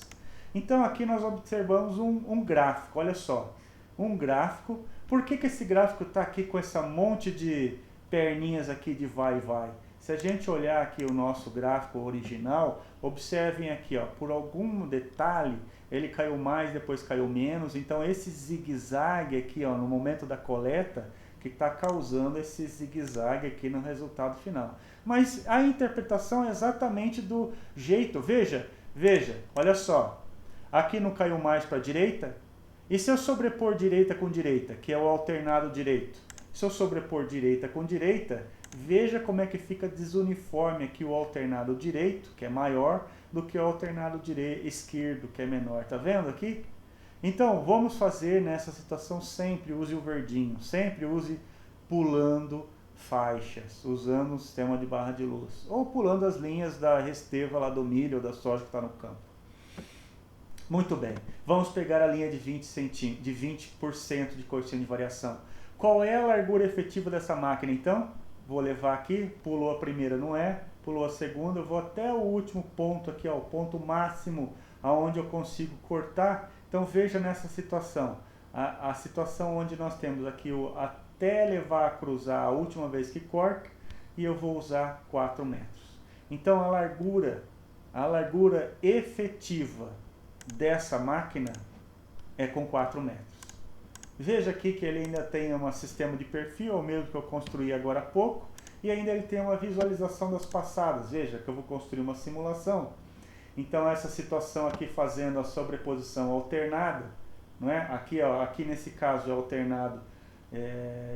Então aqui nós observamos um gráfico, olha só, um gráfico. Por que esse gráfico está aqui com essa monte de perninhas aqui de vai e vai? Se a gente olhar aqui o nosso gráfico original, observem aqui, ó, por algum detalhe, ele caiu mais, depois caiu menos. Então esse zigue-zague aqui, ó, no momento da coleta, que está causando esse zigue-zague aqui no resultado final. Mas a interpretação é exatamente do jeito. Veja, olha só. Aqui não caiu mais para a direita? E se eu sobrepor direita com direita, que é o alternado direito? Se eu sobrepor direita com direita, veja como é que fica desuniforme aqui o alternado direito, que é maior, do que o alternado esquerdo, que é menor. Tá vendo aqui? Então, vamos fazer nessa situação sempre use o verdinho, sempre use pulando faixas, usando o sistema de barra de luz, ou pulando as linhas da resteva lá do milho ou da soja que está no campo. Muito bem, vamos pegar a linha de 20% de coeficiente de variação. Qual é a largura efetiva dessa máquina então? Vou levar aqui, pulou a primeira, não é? Pulou a segunda, eu vou até o último ponto aqui, ó, o ponto máximo, aonde eu consigo cortar. Então veja nessa situação, a situação onde nós temos aqui o até levar a cruzar a última vez que corta, e eu vou usar 4 metros. Então a largura efetiva dessa máquina é com 4 metros. Veja aqui que ele ainda tem um sistema de perfil, o mesmo que eu construí agora há pouco, e ainda ele tem uma visualização das passadas. Veja que eu vou construir uma simulação. Então essa situação aqui fazendo a sobreposição alternada, não é? Aqui, ó, aqui nesse caso é alternado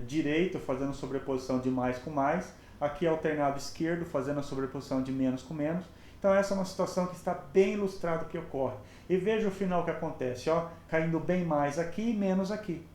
direito, fazendo sobreposição de mais com mais. Aqui é alternado esquerdo, fazendo a sobreposição de menos com menos. Então essa é uma situação que está bem ilustrado que ocorre. E veja o final que acontece, ó, caindo bem mais aqui e menos aqui.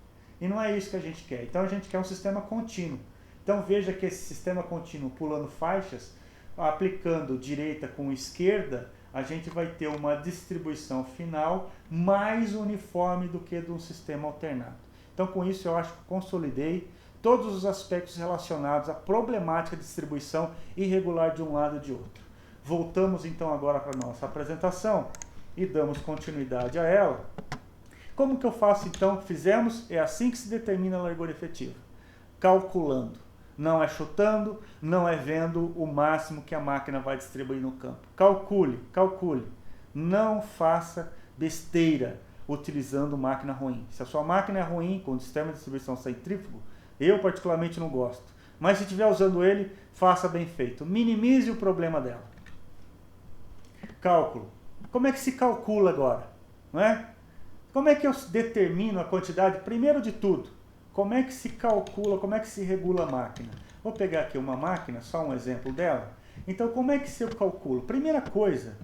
E não é isso que a gente quer. Então a gente quer um sistema contínuo. Então veja que esse sistema contínuo pulando faixas, aplicando direita com esquerda, a gente vai ter uma distribuição final mais uniforme do que de um sistema alternado. Então com isso eu acho que consolidei todos os aspectos relacionados à problemática de distribuição irregular de um lado e de outro. Voltamos então agora para a nossa apresentação e damos continuidade a ela. Como que eu faço então? Fizemos, é assim que se determina a largura efetiva. Calculando. Não é chutando, não é vendo o máximo que a máquina vai distribuir no campo. Calcule. Não faça besteira utilizando máquina ruim. Se a sua máquina é ruim, com sistema de distribuição centrífugo, eu particularmente não gosto. Mas se estiver usando ele, faça bem feito. Minimize o problema dela. Cálculo. Como é que se calcula agora? Não é? Como é que eu determino a quantidade? Primeiro de tudo, como é que se calcula, como é que se regula a máquina? Vou pegar aqui uma máquina, só um exemplo dela. Então, como é que se eu calculo? Primeira coisa,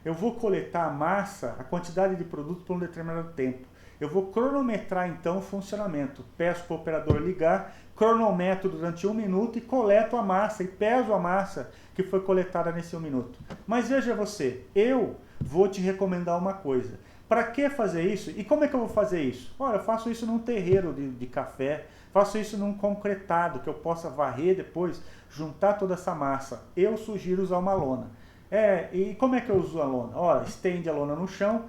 eu vou coletar a massa, a quantidade de produto por um determinado tempo. Eu vou cronometrar então o funcionamento. Peço para o operador ligar, cronometro durante 1 minuto e coleto a massa e peso a massa que foi coletada nesse 1 minuto. Mas veja você, eu vou te recomendar uma coisa. Para que fazer isso? E como é que eu vou fazer isso? Olha, eu faço isso num terreiro de café, faço isso num concretado, que eu possa varrer depois, juntar toda essa massa. Eu sugiro usar uma lona. E como é que eu uso a lona? Olha, estende a lona no chão,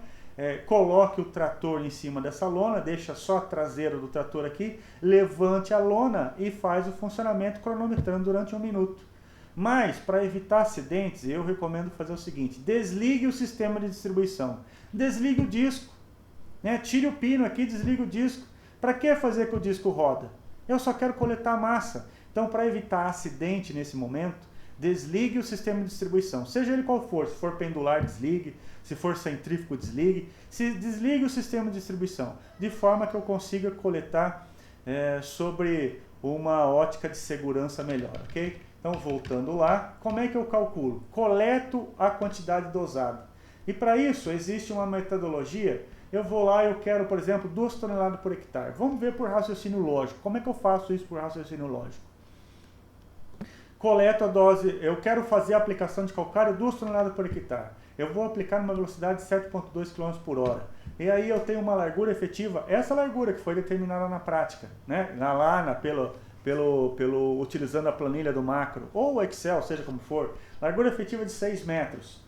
coloque o trator em cima dessa lona, deixa só a traseira do trator aqui, levante a lona e faz o funcionamento cronometrando durante 1 minuto. Mas, para evitar acidentes, eu recomendo fazer o seguinte: desligue o sistema de distribuição, desligue o disco, né? Tire o pino aqui, desligue o disco. Para que fazer que o disco roda? Eu só quero coletar massa. Então, para evitar acidente nesse momento, desligue o sistema de distribuição, seja ele qual for. Se for pendular, desligue. Se for centrífugo, desligue. Desligue o sistema de distribuição, de forma que eu consiga coletar sobre uma ótica de segurança melhor, ok? Então, voltando lá, como é que eu calculo? Coleto a quantidade dosada. E para isso, existe uma metodologia. Eu vou lá, eu quero, por exemplo, 2 toneladas por hectare. Vamos ver por raciocínio lógico. Como é que eu faço isso por raciocínio lógico? Coleto a dose, eu quero fazer a aplicação de calcário 2 toneladas por hectare. Eu vou aplicar numa velocidade de 7,2 km por hora. E aí eu tenho uma largura efetiva, essa largura que foi determinada na prática, né? Utilizando a planilha do macro, ou o Excel, seja como for, largura efetiva de 6 metros.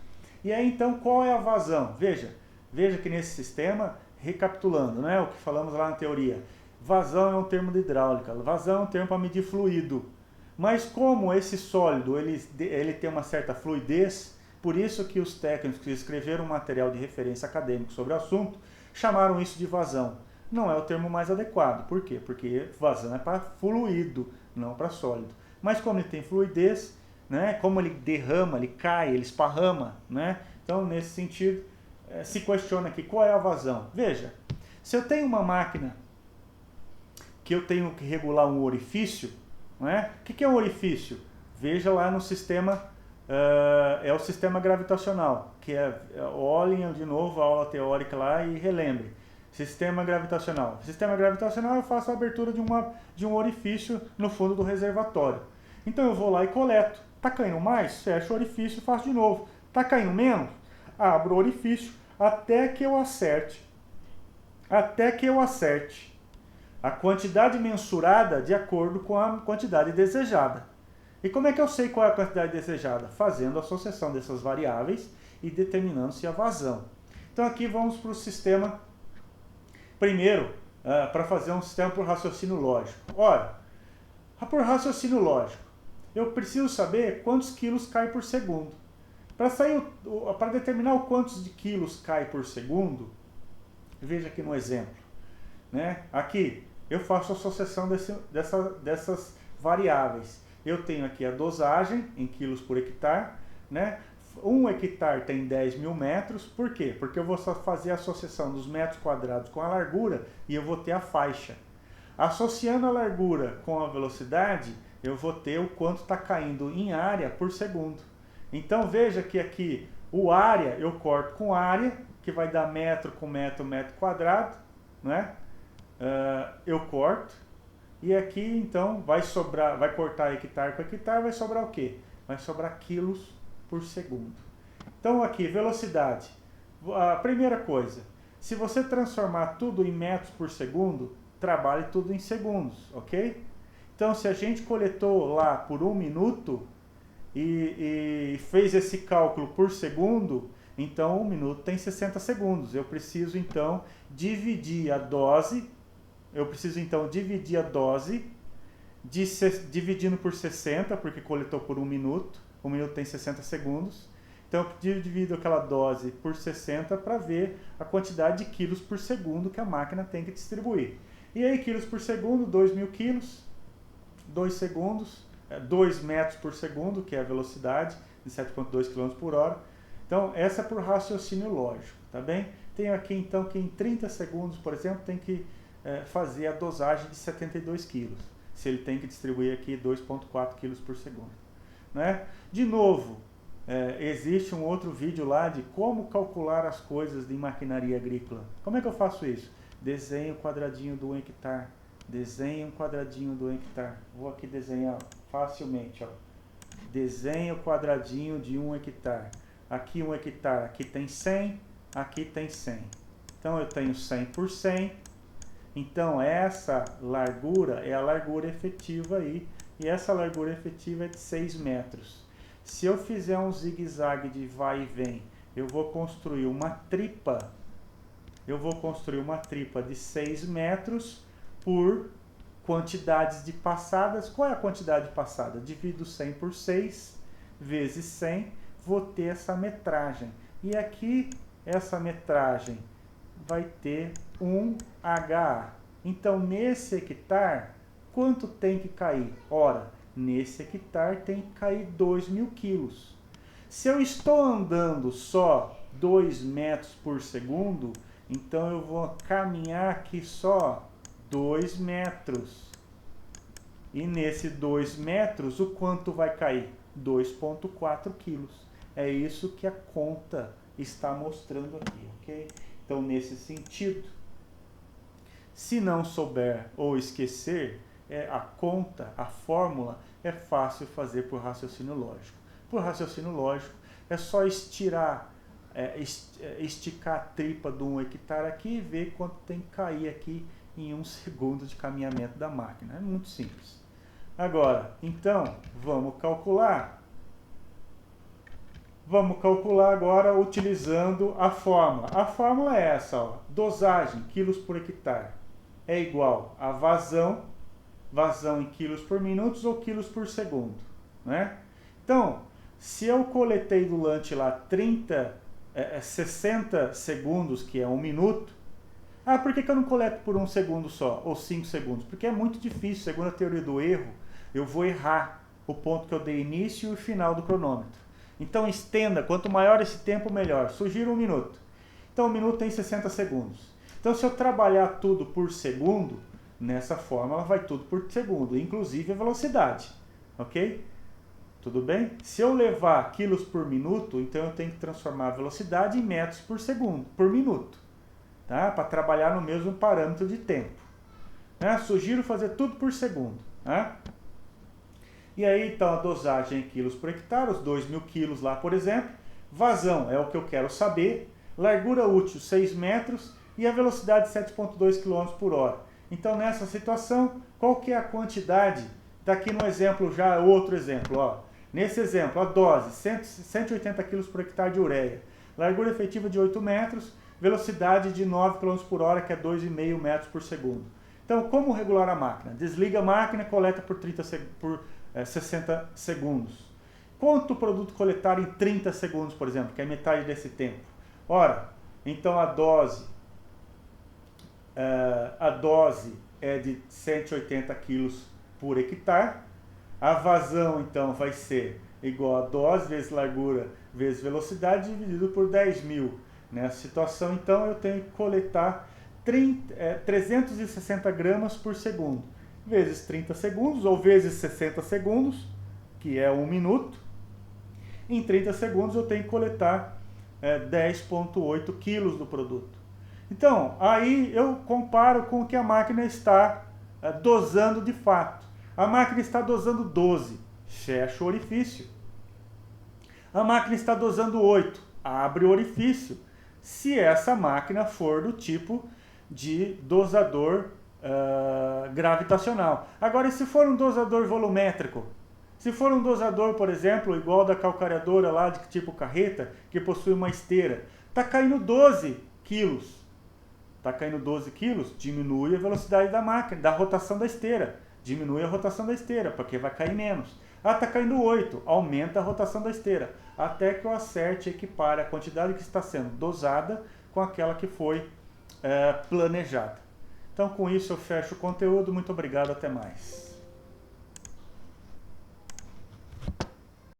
E aí então qual é a vazão? Veja que nesse sistema, recapitulando, né, o que falamos lá na teoria, vazão é um termo de hidráulica, vazão é um termo para medir fluido. Mas como esse sólido ele tem uma certa fluidez, por isso que os técnicos que escreveram um material de referência acadêmico sobre o assunto chamaram isso de vazão. Não é o termo mais adequado. Por quê? Porque vazão é para fluido, não para sólido. Mas como ele tem fluidez, né, como ele derrama, ele cai, ele esparrama, né, então nesse sentido se questiona aqui qual é a vazão. Veja, se eu tenho uma máquina que eu tenho que regular um orifício, né, o que é um orifício? Veja lá no sistema, é o sistema gravitacional, que olhem de novo a aula teórica lá e relembre. Sistema gravitacional. Sistema gravitacional, eu faço a abertura de um orifício no fundo do reservatório. Então eu vou lá e coleto. Está caindo mais? Fecho o orifício e faço de novo. Está caindo menos? Abro o orifício até que eu acerte. Até que eu acerte a quantidade mensurada de acordo com a quantidade desejada. E como é que eu sei qual é a quantidade desejada? Fazendo a associação dessas variáveis e determinando-se a vazão. Então aqui vamos para o sistema, primeiro, para fazer um sistema por raciocínio lógico. Ora, por raciocínio lógico, eu preciso saber quantos quilos cai por segundo. Para determinar o quantos de quilos cai por segundo, veja aqui no exemplo. Né? Aqui eu faço a associação dessas variáveis. Eu tenho aqui a dosagem em quilos por hectare. Né? 1 hectare tem 10 mil metros. Por quê? Porque eu vou só fazer a associação dos metros quadrados com a largura e eu vou ter a faixa. Associando a largura com a velocidade, eu vou ter o quanto está caindo em área por segundo. Então veja que aqui o área eu corto com área, que vai dar metro com metro, metro quadrado, né? Eu corto, e aqui então vai cortar hectare com hectare, vai sobrar o quê? Vai sobrar quilos por segundo. Então aqui, velocidade. A primeira coisa, se você transformar tudo em metros por segundo, trabalhe tudo em segundos, ok? Então se a gente coletou lá por 1 minuto e fez esse cálculo por segundo, então 1 minuto tem 60 segundos. Eu preciso então dividir a dose, dividindo por 60, porque coletou por 1 minuto, 1 minuto tem 60 segundos. Então eu divido aquela dose por 60 para ver a quantidade de quilos por segundo que a máquina tem que distribuir. E aí, quilos por segundo, 2.000 quilos, 2 segundos, 2 metros por segundo, que é a velocidade, de 7,2 km por hora. Então, essa é por raciocínio lógico, tá bem? Tenho aqui, então, que em 30 segundos, por exemplo, tem que fazer a dosagem de 72 quilos. Se ele tem que distribuir aqui 2,4 quilos por segundo. Né? De novo, existe um outro vídeo lá de como calcular as coisas de maquinaria agrícola. Como é que eu faço isso? Desenho o quadradinho do 1 hectare. Desenho um quadradinho do 1 hectare. Vou aqui desenhar facilmente. Ó. Desenho o quadradinho de 1 hectare. Aqui 1 hectare, aqui tem 100, aqui tem 100. Então eu tenho 100 por 100. Então essa largura é a largura efetiva aí. E essa largura efetiva é de 6 metros. Se eu fizer um zigue-zague de vai e vem, eu vou construir uma tripa. Eu vou construir uma tripa de 6 metros por quantidades de passadas. Qual é a quantidade de passada? Divido 100 por 6 vezes 100, vou ter essa metragem. E aqui, essa metragem vai ter 1 HA. Então, nesse hectare, quanto tem que cair? Ora, nesse hectare tem que cair 2.000 quilos. Se eu estou andando só 2 metros por segundo, então eu vou caminhar aqui só 2 metros. E nesse 2 metros, o quanto vai cair? 2,4 quilos. É isso que a conta está mostrando aqui, ok? Então, nesse sentido, se não souber ou esquecer, a conta, a fórmula, é fácil fazer por raciocínio lógico. Por raciocínio lógico, é só esticar a tripa de 1 hectare aqui e ver quanto tem que cair aqui em 1 segundo de caminhamento da máquina. É muito simples. Agora, então, vamos calcular. Vamos calcular agora utilizando a fórmula. A fórmula é essa, ó. Dosagem, quilos por hectare, é igual a vazão vazão em quilos por minuto ou quilos por segundo, né? Então, se eu coletei durante lá 60 segundos, que é 1 minuto, por que eu não coleto por 1 segundo só, ou 5 segundos? Porque é muito difícil, segundo a teoria do erro, eu vou errar o ponto que eu dei início e o final do cronômetro. Então estenda, quanto maior esse tempo, melhor. Sugiro 1 minuto. Então 1 minuto tem 60 segundos. Então se eu trabalhar tudo por segundo, nessa forma vai tudo por segundo, inclusive a velocidade, ok? Tudo bem? Se eu levar quilos por minuto, então eu tenho que transformar a velocidade em metros por segundo, por minuto, tá? Para trabalhar no mesmo parâmetro de tempo. Né? Sugiro fazer tudo por segundo. Tá? E aí, então, a dosagem em quilos por hectare, os 2.000 quilos lá, por exemplo. Vazão é o que eu quero saber. Largura útil, 6 metros. E a velocidade, 7,2 km por hora. Então, nessa situação, qual que é a quantidade? Daqui no exemplo, já outro exemplo. Ó. Nesse exemplo, a dose, 180 kg por hectare de ureia. Largura efetiva de 8 metros. Velocidade de 9 km por hora, que é 2,5 metros por segundo. Então, como regular a máquina? Desliga a máquina e coleta por 60 segundos. Quanto o produto coletar em 30 segundos, por exemplo, que é metade desse tempo? Ora, então a dose é de 180 kg por hectare. A vazão, então, vai ser igual a dose vezes largura vezes velocidade dividido por 10.000. Nessa situação, então, eu tenho que coletar 360 gramas por segundo, vezes 30 segundos, ou vezes 60 segundos, que é 1 minuto. Em 30 segundos eu tenho que coletar 10,8 quilos do produto. Então, aí eu comparo com o que a máquina está dosando de fato. A máquina está dosando 12, fecha o orifício. A máquina está dosando 8, abre o orifício. Se essa máquina for do tipo de dosador gravitacional. Agora, e se for um dosador volumétrico? Se for um dosador, por exemplo, igual da calcareadora lá, de tipo carreta, que possui uma esteira, está caindo 12 quilos. Está caindo 12 quilos, diminui a velocidade da máquina, da rotação da esteira. Diminui a rotação da esteira, porque vai cair menos. Está caindo 8, aumenta a rotação da esteira. Até que eu acerte e equipare a quantidade que está sendo dosada com aquela que foi planejada. Então, com isso eu fecho o conteúdo. Muito obrigado, até mais.